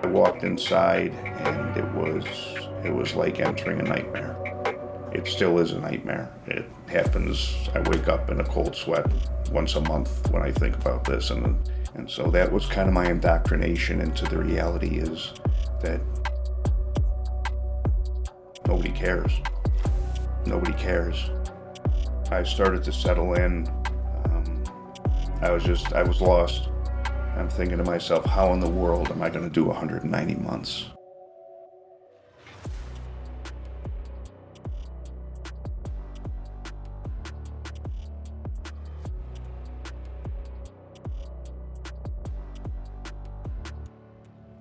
I walked inside and it was like entering a nightmare. It still is a nightmare. It happens, I wake up in a cold sweat once a month when I think about this. And so that was kind of my indoctrination into the reality is that nobody cares. Nobody cares. I started to settle in. I was lost. I'm thinking to myself, how in the world am I going to do 190 months?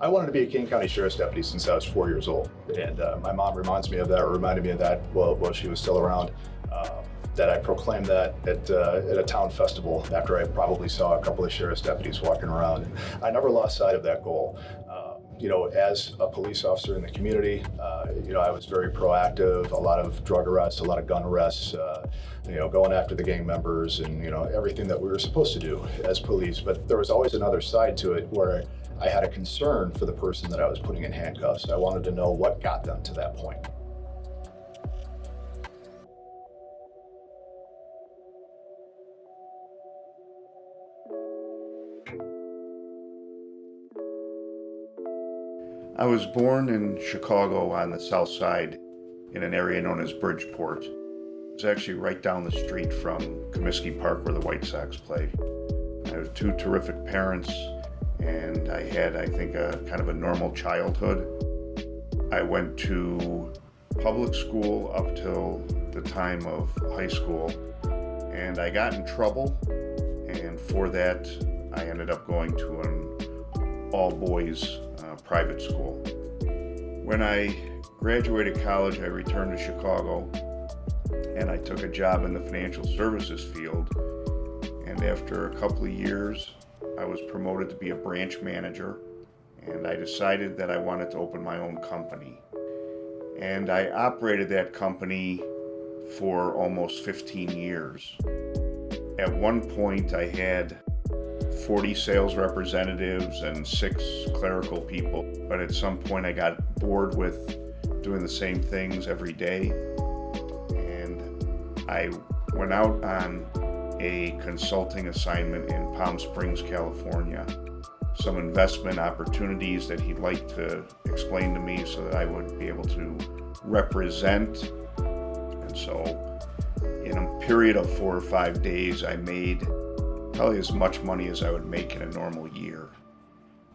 I wanted to be a King County Sheriff's Deputy since I was 4 years old. And my mom reminded me of that while she was still around, that I proclaimed that at a town festival after I probably saw a couple of sheriff's deputies walking around. And I never lost sight of that goal. As a police officer in the community, I was very proactive, a lot of drug arrests, a lot of gun arrests, going after the gang members and, everything that we were supposed to do as police. But there was always another side to it where I had a concern for the person that I was putting in handcuffs. I wanted to know what got them to that point. I was born in Chicago on the south side in an area known as Bridgeport. It's actually right down the street from Comiskey Park where the White Sox play. I have two terrific parents and I had, I think, a kind of a normal childhood. I went to public school up till the time of high school and I got in trouble, and for that I ended up going to an all-boys private school. When I graduated college, I returned to Chicago and I took a job in the financial services field, and after a couple of years I was promoted to be a branch manager, and I decided that I wanted to open my own company. And I operated that company for almost 15 years. At one point I had 40 sales representatives and 6 clerical people, but at some point I got bored with doing the same things every day, and I went out on a consulting assignment in Palm Springs, California. Some investment opportunities that he'd like to explain to me so that I would be able to represent. And so in a period of 4 or 5 days, I made probably as much money as I would make in a normal year.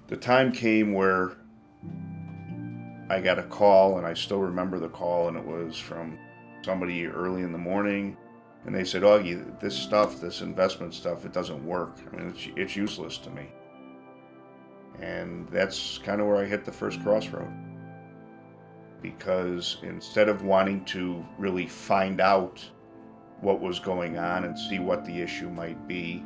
The time came where I got a call, and I still remember the call, and it was from somebody early in the morning, and they said, Augie, this investment stuff, it doesn't work. I mean, it's useless to me. And that's kind of where I hit the first crossroad. Because instead of wanting to really find out what was going on and see what the issue might be,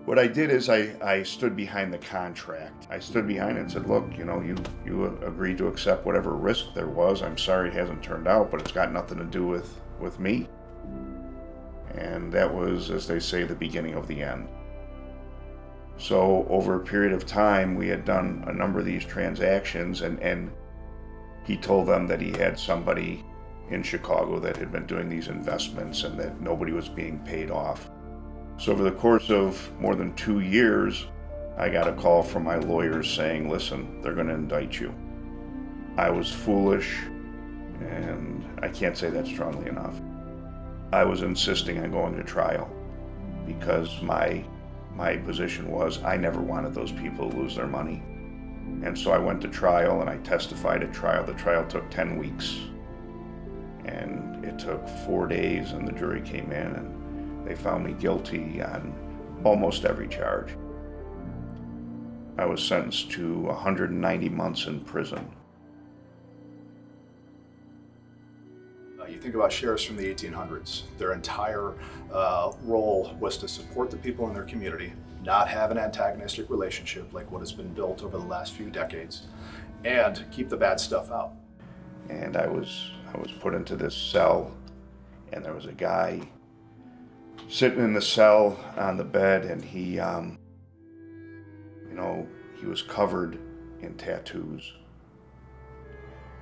what I did is I stood behind the contract. I stood behind it and said, look, you agreed to accept whatever risk there was. I'm sorry it hasn't turned out, but it's got nothing to do with me. And that was, as they say, the beginning of the end. So over a period of time, we had done a number of these transactions, and he told them that he had somebody in Chicago that had been doing these investments and that nobody was being paid off. So over the course of more than 2 years, I got a call from my lawyers saying, listen, they're going to indict you. I was foolish, and I can't say that strongly enough. I was insisting on going to trial because my position was I never wanted those people to lose their money. And so I went to trial and I testified at trial. The trial took 10 weeks and it took 4 days, and the jury came in and they found me guilty on almost every charge. I was sentenced to 190 months in prison. You think about sheriffs from the 1800s. Their entire role was to support the people in their community, not have an antagonistic relationship like what has been built over the last few decades, and keep the bad stuff out. And I was put into this cell, and there was a guy sitting in the cell on the bed, and he was covered and tattoos.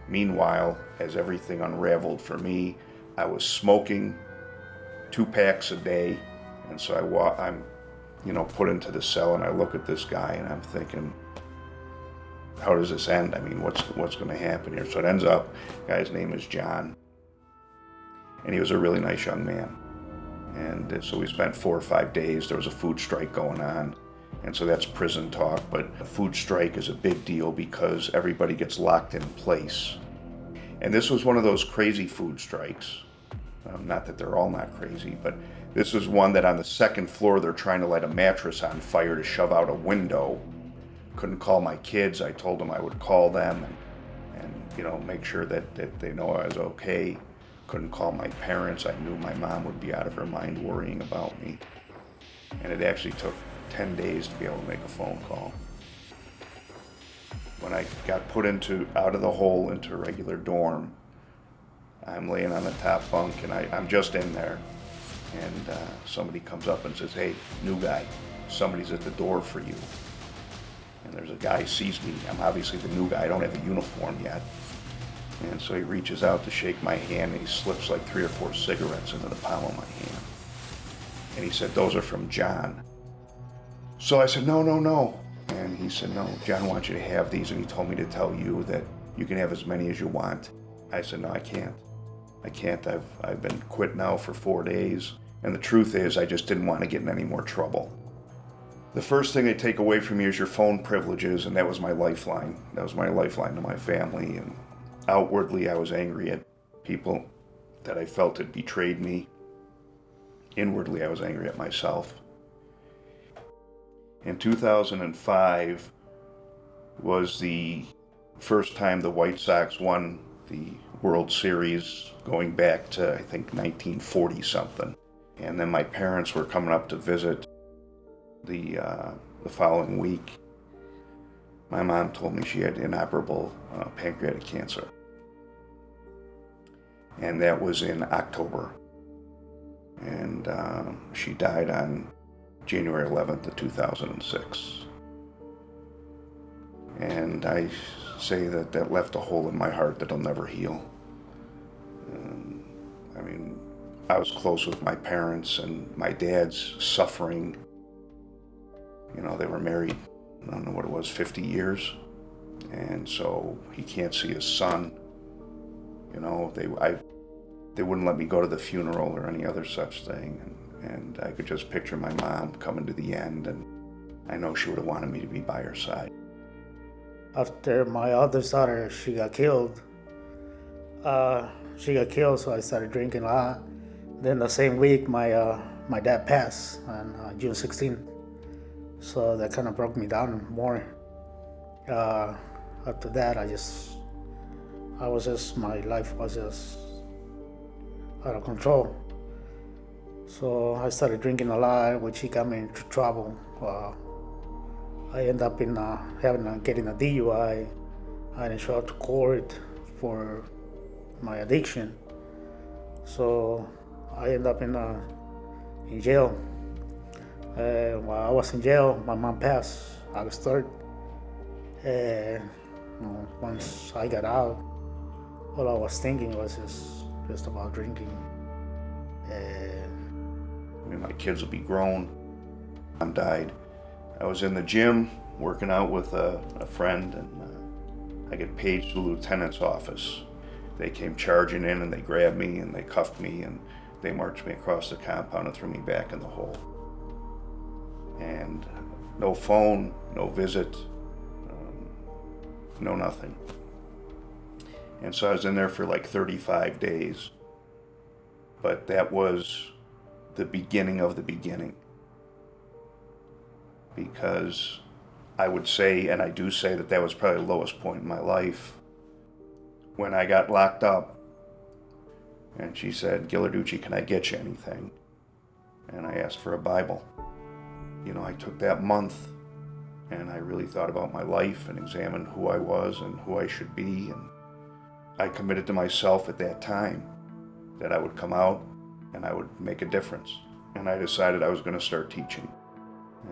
Meanwhile, as everything unraveled for me, I was smoking 2 packs a day, and so I'm put into the cell, and I look at this guy, and I'm thinking, how does this end? I mean, what's going to happen here? So it ends up, the guy's name is John, and he was a really nice young man. And so we spent 4 or 5 days. There was a food strike going on, and so that's prison talk, but a food strike is a big deal because everybody gets locked in place. And this was one of those crazy food strikes. Not that they're all not crazy, but this was one that on the 2nd floor they're trying to light a mattress on fire to shove out a window. Couldn't call my kids. I told them I would call them and make sure that they know I was okay. Couldn't call my parents. I knew my mom would be out of her mind worrying about me. And it actually took 10 days to be able to make a phone call. When I got put out of the hole into a regular dorm, I'm laying on the top bunk, and I'm just in there, and somebody comes up and says, "Hey, new guy, somebody's at the door for you." And there's a guy sees me. I'm obviously the new guy. I don't have a uniform yet. And so he reaches out to shake my hand, and he slips like 3 or 4 cigarettes into the palm of my hand. And he said, "Those are from John." So I said, No. And he said, "No, John wants you to have these, and he told me to tell you that you can have as many as you want." I said, "No, I can't. I've been quit now for 4 days. And the truth is, I just didn't want to get in any more trouble." The first thing they take away from you is your phone privileges, and that was my lifeline. That was my lifeline to my family. And outwardly, I was angry at people that I felt had betrayed me. Inwardly, I was angry at myself. In 2005 was the first time the White Sox won the World Series, going back to, I think, 1940 something. And then my parents were coming up to visit the following week. My mom told me she had inoperable pancreatic cancer. And that was in October. And she died on January 11th of 2006. And I say that left a hole in my heart that'll never heal. I was close with my parents, and my dad's suffering. They were married, I don't know what it was, 50 years. And so he can't see his son. They wouldn't let me go to the funeral or any other such thing. And I could just picture my mom coming to the end, and I know she would have wanted me to be by her side. After my other daughter, she got killed, so I started drinking a lot. Then the same week, my dad passed on June 16th. So that kind of broke me down more. After that, my life was just out of control. So I started drinking a lot, which got me into trouble. I ended up getting a DUI. I didn't show up to court for my addiction. So I ended up in jail. While I was in jail, my mom passed August 3rd. And once I got out, all I was thinking was just about drinking. My kids will be grown. Mom died. I was in the gym working out with a friend, and I get paged to the lieutenant's office. They came charging in, and they grabbed me, and they cuffed me, and they marched me across the compound and threw me back in the hole. And no phone, no visit, no nothing. And so I was in there for like 35 days. But that was the beginning of the beginning. Because I would say, and I do say, that was probably the lowest point in my life. When I got locked up, and she said, "Ghilarducci, can I get you anything?" And I asked for a Bible. I took that month, and I really thought about my life and examined who I was and who I should be. And I committed to myself at that time that I would come out and I would make a difference. And I decided I was going to start teaching.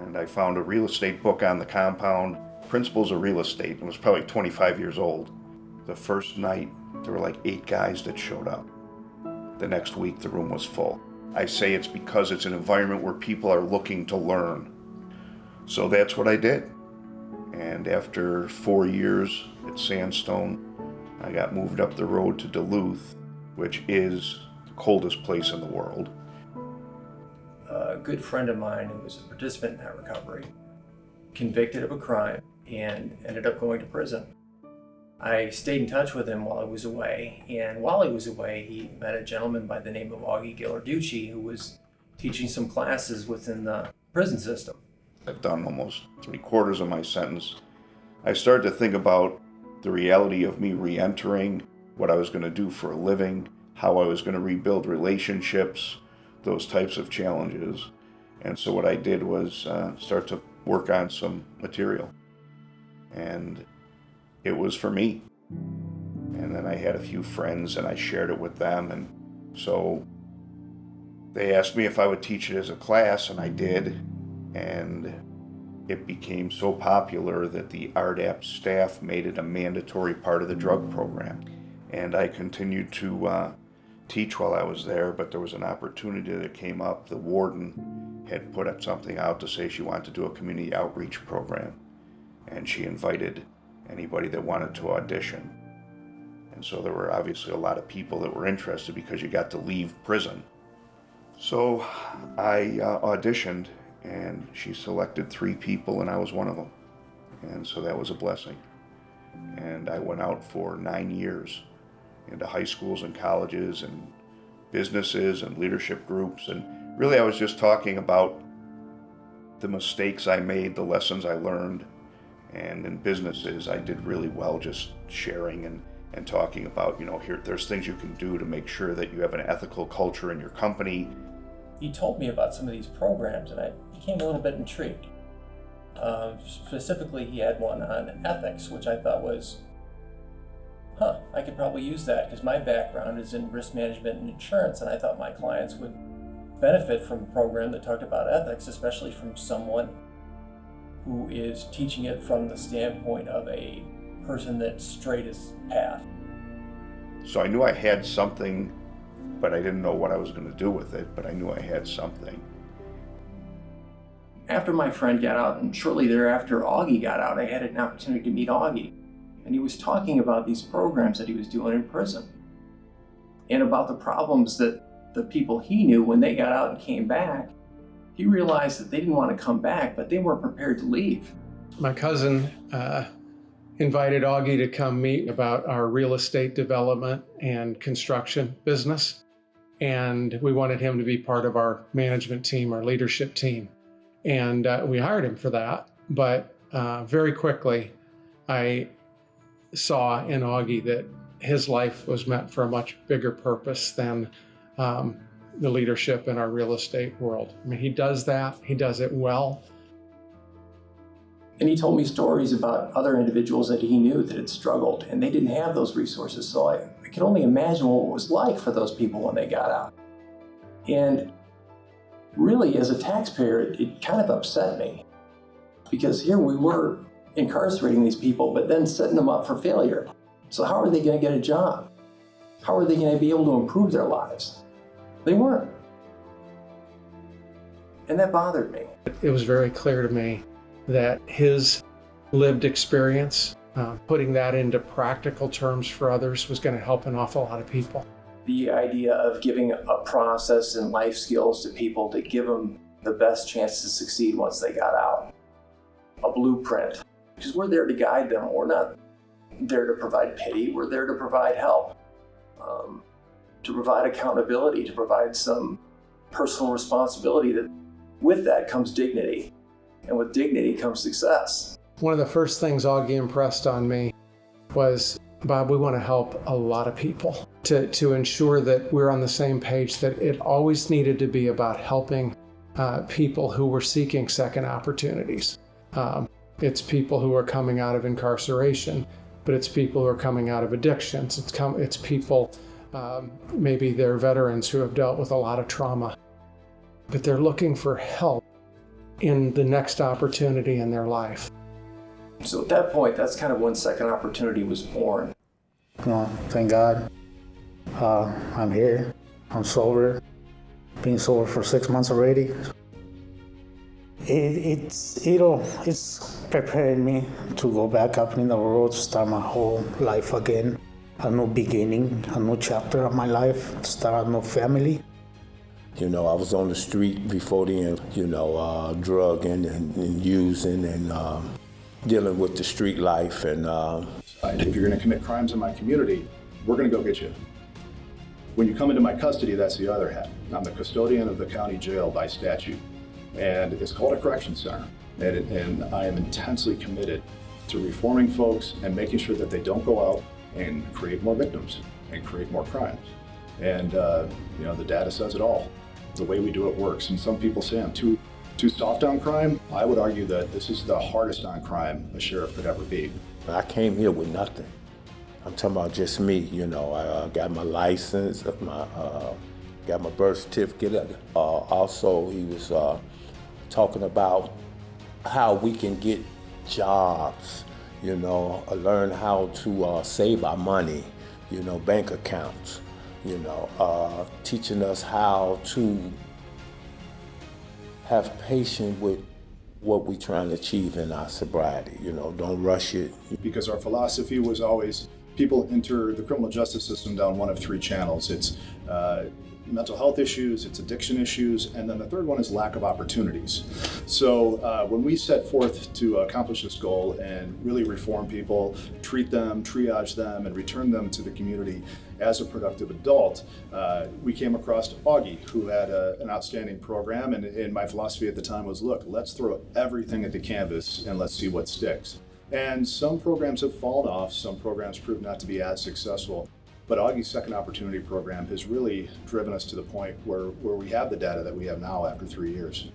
And I found a real estate book on the compound, principles of real estate, and was probably 25 years old. The first night, there were like 8 guys that showed up. The next week, the room was full. I say it's because it's an environment where people are looking to learn. So that's what I did. And after 4 years at Sandstone, I got moved up the road to Duluth, which is the coldest place in the world. A good friend of mine who was a participant in that recovery, convicted of a crime and ended up going to prison. I stayed in touch with him while I was away, and while he was away, he met a gentleman by the name of Augie Ghilarducci who was teaching some classes within the prison system. I've done almost 3/4 of my sentence. I started to think about the reality of me re-entering, what I was going to do for a living, how I was going to rebuild relationships, those types of challenges. And so what I did was start to work on some material. And it was for me. And then I had a few friends and I shared it with them. And so they asked me if I would teach it as a class, and I did. And it became so popular that the RDAP staff made it a mandatory part of the drug program. And I continued to teach while I was there, but there was an opportunity that came up. The warden had put up something out to say she wanted to do a community outreach program. And she invited anybody that wanted to audition. And so there were obviously a lot of people that were interested because you got to leave prison. So I auditioned, and she selected 3 people, and I was one of them. And so that was a blessing. And I went out for 9 years into high schools and colleges and businesses and leadership groups. And really I was just talking about the mistakes I made, the lessons I learned. And in businesses, I did really well just sharing and talking about, here, there's things you can do to make sure that you have an ethical culture in your company. He told me about some of these programs, and I became a little bit intrigued. Specifically, he had one on ethics, which I thought was, I could probably use that because my background is in risk management and insurance, and I thought my clients would benefit from a program that talked about ethics, especially from someone who is teaching it from the standpoint of a person that's straight as path. So I knew I had something, but I didn't know what I was going to do with it, but I knew I had something. After my friend got out, and shortly thereafter Augie got out, I had an opportunity to meet Augie. And he was talking about these programs that he was doing in prison and about the problems that the people he knew when they got out and came back. He realized that they didn't want to come back, but they weren't prepared to leave. My cousin invited Augie to come meet about our real estate development and construction business. And we wanted him to be part of our management team, our leadership team. And we hired him for that. But very quickly, I saw in Augie that his life was meant for a much bigger purpose than the leadership in our real estate world. I mean, he does that. He does it well. And he told me stories about other individuals that he knew that had struggled, and they didn't have those resources. So I can only imagine what it was like for those people when they got out. And really, as a taxpayer, it kind of upset me, because here we were incarcerating these people, but then setting them up for failure. So how are they going to get a job? How are they going to be able to improve their lives? They weren't. And that bothered me. It was very clear to me that his lived experience, putting that into practical terms for others, was going to help an awful lot of people. The idea of giving a process and life skills to people to give them the best chance to succeed once they got out. A blueprint. Because we're there to guide them. We're not there to provide pity. We're there to provide help. To provide accountability, to provide some personal responsibility. That with that comes dignity. And with dignity comes success. One of the first things Augie impressed on me was, Bob, we want to help a lot of people to ensure that we're on the same page, that it always needed to be about helping people who were seeking second opportunities. It's people who are coming out of incarceration, but it's people who are coming out of addictions. It's people, maybe they're veterans who have dealt with a lot of trauma, but they're looking for help in the next opportunity in their life. So at that point, that's kind of when Second Opportunity was born. Well, thank God. I'm here. I'm sober. Been sober for 6 months already. It's preparing me to go back up in the world, start my whole life again. A new beginning, a new chapter of my life, start a new family. You know, I was on the street before then, drugging and using and dealing with the street life. And if you're going to commit crimes in my community, we're going to go get you. When you come into my custody, that's the other hat. I'm the custodian of the county jail by statute, and it's called a correction center. And I am intensely committed to reforming folks and making sure that they don't go out and create more victims and create more crimes. And the data says it all. The way we do it works. And some people say I'm too soft on crime. I would argue that this is the hardest on crime a sheriff could ever be. I came here with nothing. I'm talking about just me, I got my license, got my birth certificate. Also, he was talking about how we can get jobs, learn how to save our money, bank accounts, teaching us how to have patience with what we're trying to achieve in our sobriety, don't rush it. Because our philosophy was always, people enter the criminal justice system down one of three channels. It's mental health issues, it's addiction issues, and then the third one is lack of opportunities. So when we set forth to accomplish this goal and really reform people, treat them, triage them, and return them to the community as a productive adult, we came across Augie, who had an outstanding program, and my philosophy at the time was, look, let's throw everything at the canvas and let's see what sticks. And some programs have fallen off, some programs proved not to be as successful. But Augie's Second Opportunity program has really driven us to the point where we have the data that we have now after 3 years.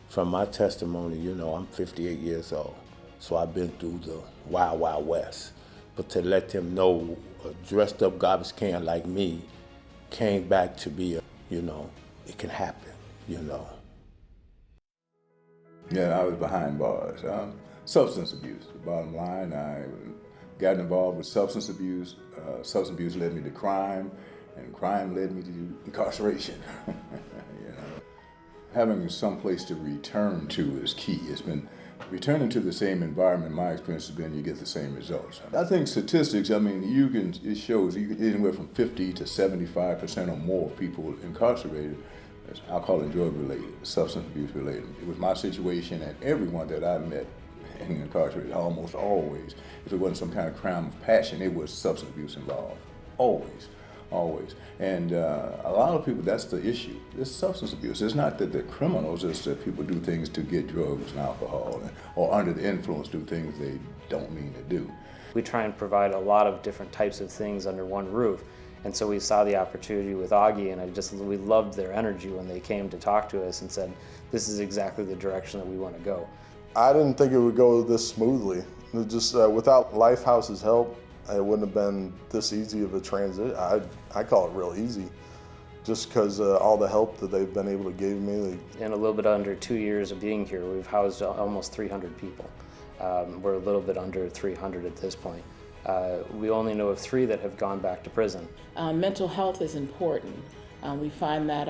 From my testimony, I'm 58 years old, so I've been through the wild, wild west. But to let them know a dressed up garbage can like me came back to be, it can happen, Yeah, I was behind bars. Substance abuse, the bottom line. I got involved with substance abuse. Substance abuse led me to crime, and crime led me to incarceration. Having some place to return to is key. It's been returning to the same environment. My experience has been you get the same results. I think statistics. It shows anywhere from 50 to 75% or more people incarcerated is alcohol and drug related, substance abuse related. It was my situation, and everyone that I met and incarcerated, almost always, if it wasn't some kind of crime of passion, it was substance abuse involved. Always. And a lot of people, that's the issue. It's substance abuse. It's not that they're criminals, it's that people do things to get drugs and alcohol, or under the influence do things they don't mean to do. We try and provide a lot of different types of things under one roof. And so we saw the opportunity with Augie, and we loved their energy when they came to talk to us and said, this is exactly the direction that we want to go. I didn't think it would go this smoothly. Just without Lifehouse's help, it wouldn't have been this easy of a transit. I call it real easy, just because all the help that they've been able to give me. In a little bit under 2 years of being here, we've housed almost 300 people. We're a little bit under 300 at this point. We only know of 3 that have gone back to prison. Mental health is important. We find that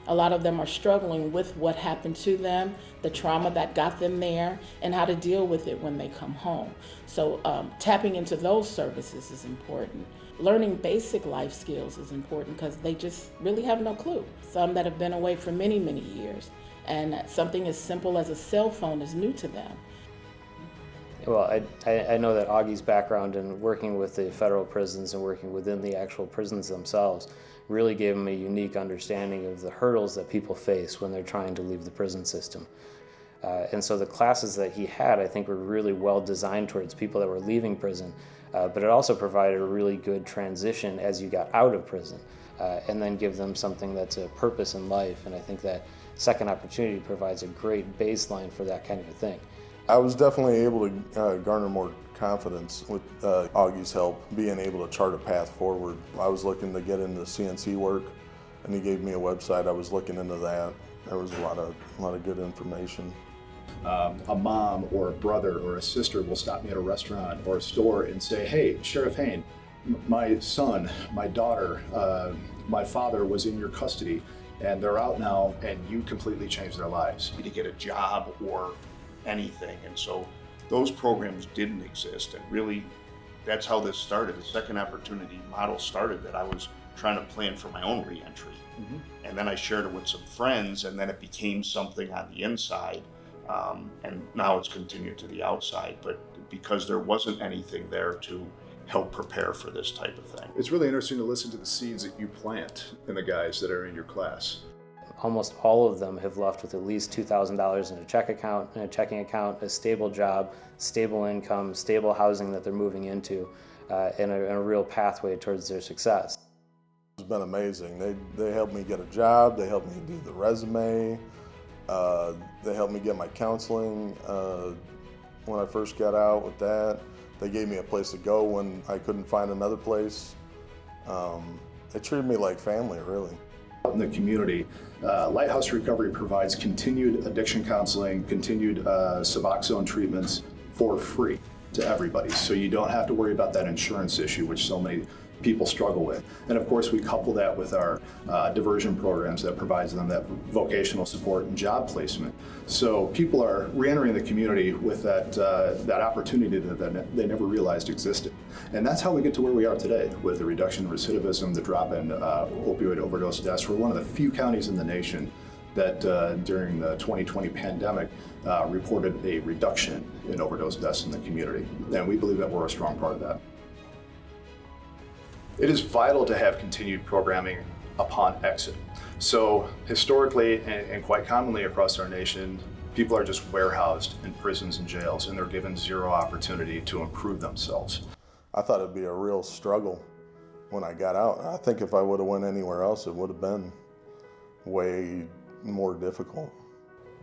a lot of them are struggling with what happened to them, the trauma that got them there, and how to deal with it when they come home. So tapping into those services is important. Learning basic life skills is important because they just really have no clue. Some that have been away for many, many years, and something as simple as a cell phone is new to them. Well, I know that Augie's background in working with the federal prisons and working within the actual prisons themselves really gave him a unique understanding of the hurdles that people face when they're trying to leave the prison system. And so the classes that he had, I think, were really well designed towards people that were leaving prison, but it also provided a really good transition as you got out of prison, and then give them something that's a purpose in life. And I think that Second Opportunity provides a great baseline for that kind of a thing. I was definitely able to garner more confidence with Augie's help, being able to chart a path forward. I was looking to get into CNC work, and he gave me a website. I was looking into that. There was a lot of good information. A mom or a brother or a sister will stop me at a restaurant or a store and say, hey, Sheriff Hain, my son, my daughter, my father was in your custody and they're out now and you completely changed their lives. To get a job or anything. And so those programs didn't exist. And really, that's how this started. The Second Opportunity model started, that I was trying to plan for my own reentry. And then I shared it with some friends, and then it became something on the inside. And now it's continued to the outside. But because there wasn't anything there to help prepare for this type of thing. It's really interesting to listen to the seeds that you plant in the guys that are in your class. Almost all of them have left with at least $2,000 in a checking account, a stable job, stable income, stable housing that they're moving into, and a real pathway towards their success. It's been amazing. They helped me get a job, they helped me do the resume, they helped me get my counseling when I first got out with that. They gave me a place to go when I couldn't find another place. They treated me like family, really. In the community, Lighthouse Recovery provides continued addiction counseling, continued Suboxone treatments for free to everybody. So you don't have to worry about that insurance issue, which so many people struggle with. And of course, we couple that with our diversion programs that provides them that vocational support and job placement. So people are reentering the community with that opportunity that they never realized existed. And that's how we get to where we are today, with the reduction in recidivism, the drop in opioid overdose deaths. We're one of the few counties in the nation that during the 2020 pandemic reported a reduction in overdose deaths in the community. And we believe that we're a strong part of that. It is vital to have continued programming upon exit. So historically and quite commonly across our nation, people are just warehoused in prisons and jails, and they're given zero opportunity to improve themselves. I thought it'd be a real struggle when I got out. I think if I would have went anywhere else, it would have been way more difficult.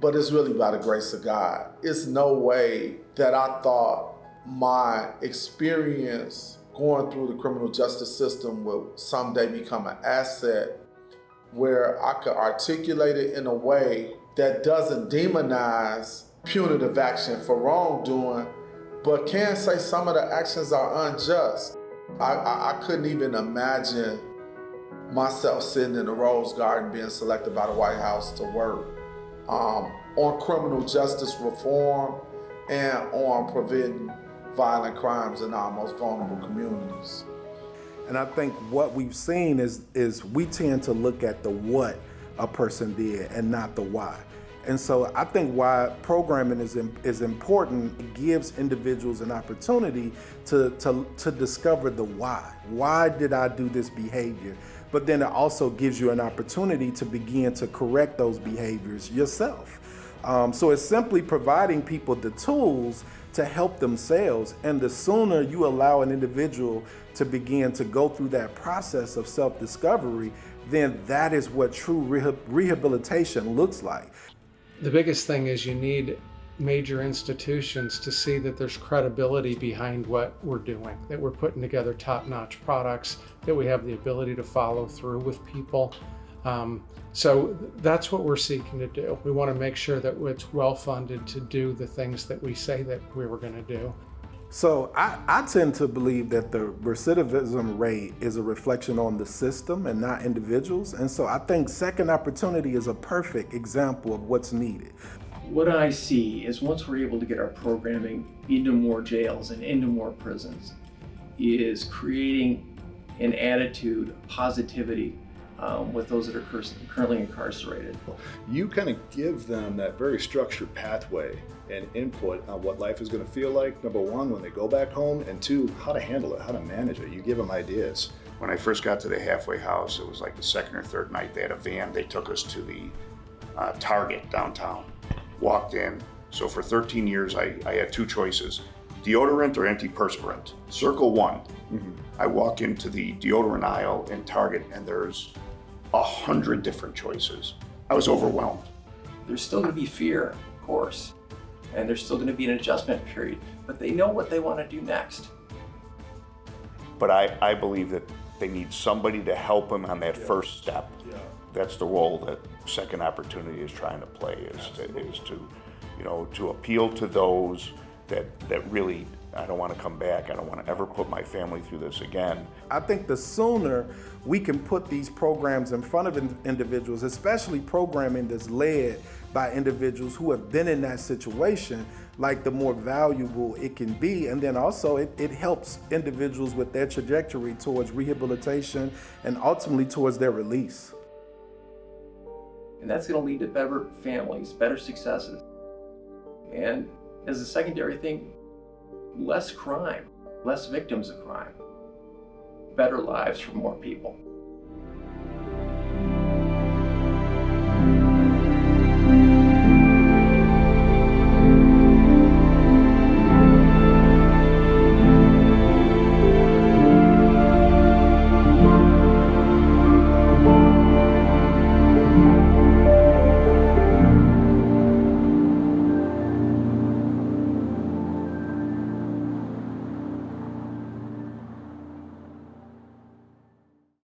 But it's really by the grace of God. It's no way that I thought my experience going through the criminal justice system will someday become an asset where I could articulate it in a way that doesn't demonize punitive action for wrongdoing, but can say some of the actions are unjust. I couldn't even imagine myself sitting in the Rose Garden being selected by the White House to work on criminal justice reform and on preventing violent crimes in our most vulnerable communities. And I think what we've seen is we tend to look at the what a person did and not the why. And so I think why programming is important. It gives individuals an opportunity to discover the why. Why did I do this behavior? But then it also gives you an opportunity to begin to correct those behaviors yourself. So it's simply providing people the tools to help themselves. And the sooner you allow an individual to begin to go through that process of self-discovery, then that is what true rehabilitation looks like. The biggest thing is you need major institutions to see that there's credibility behind what we're doing, that we're putting together top-notch products, that we have the ability to follow through with people. So that's what we're seeking to do. We want to make sure that it's well-funded to do the things that we say that we were going to do. So I tend to believe that the recidivism rate is a reflection on the system and not individuals. And so I think Second Opportunity is a perfect example of what's needed. What I see is once we're able to get our programming into more jails and into more prisons, is creating an attitude of positivity with those that are currently incarcerated. You kind of give them that very structured pathway and input on what life is going to feel like, number one, when they go back home, and two, how to handle it, how to manage it. You give them ideas. When I first got to the halfway house, it was like the second or third night. They had a van. They took us to the Target downtown. Walked in. So for 13 years, I had two choices: deodorant or antiperspirant. Circle one. I walk into the deodorant aisle in Target, and there's 100 different choices. I was overwhelmed. There's still going to be fear, of course, and there's still going to be an adjustment period, but they know what they want to do next. But I believe that they need somebody to help them on that first step. That's the role that Second Opportunity is trying to play, is to to appeal to those that really, I don't want to come back. I don't want to ever put my family through this again. I think the sooner we can put these programs in front of individuals, especially programming that's led by individuals who have been in that situation, like the more valuable it can be. And then also it helps individuals with their trajectory towards rehabilitation and ultimately towards their release. And that's going to lead to better families, better successes. And as a secondary thing, less crime, less victims of crime, better lives for more people.